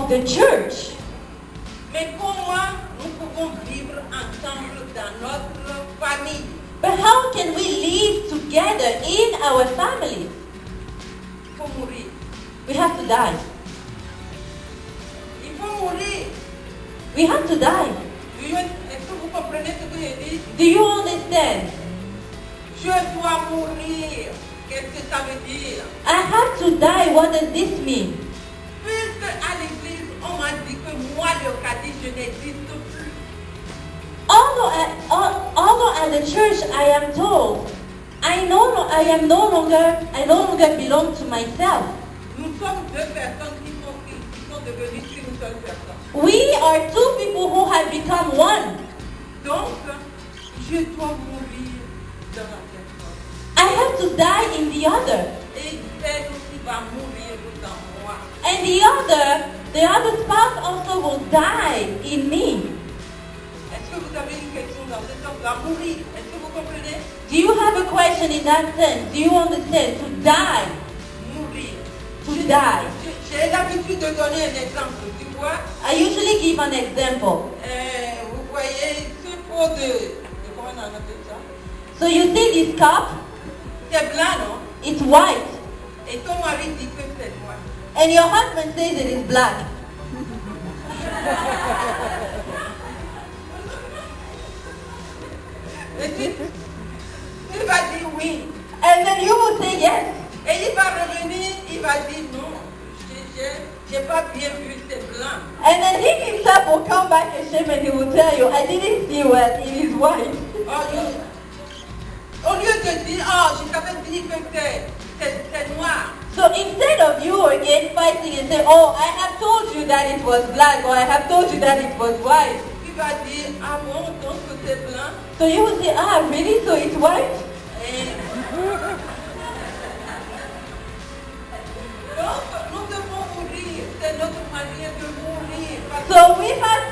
of the church. Mais comment nous pouvons vivre ensemble dans notre famille? But how can we live together in our families? Il faut mourir. We have to die. Il faut mourir. We have to die. Est-ce que vous comprenez ce que je dis? Do you understand? Je dois mourir. Qu'est-ce que ça veut dire? I have to die. What does this mean? Puisque à l'église, on m'a dit que moi, l'Eucharistie, je n'existe plus. Although at the church I am told I no longer belong to myself. Nous sommes deux personnes qui sont devenues une seule personne. We are two people who have become one. Donc, je dois mourir dans la personne. I have to die in the other. Et elle aussi va mourir dans moi. And the other spouse also will die in me. Est-ce que vous avez une question dans ce sens? Va mourir. Est-ce que vous comprenez? Do you have a question in that sense? Do you understand? To die. Mourir. To die. J'ai l'habitude de donner un exemple, tu vois. I usually give an example. Vous voyez ce pot de comment on appelle ça? So you see this cup? C'est blanc, non? It's white. Et ton mari dit que c'est noir. And your husband says it is black. Et tu vas dire oui. And then you will say yes. Et il va revenir, il va dire non. J'ai pas bien vu, c'est blanc. And then he himself will come back ashamed and he will tell you, I didn't see well, it is white. Au lieu de dire, oh, je t'avais dit que c'est noir. So instead of you again fighting and saying, oh, I have told you that it was black, or I have told you that it was white. Tu vas dire, ah bon, donc c'est blanc. So you will say, ah, really? So it's white? Donc, nous devons mourir. C'est notre manière de mourir. So we have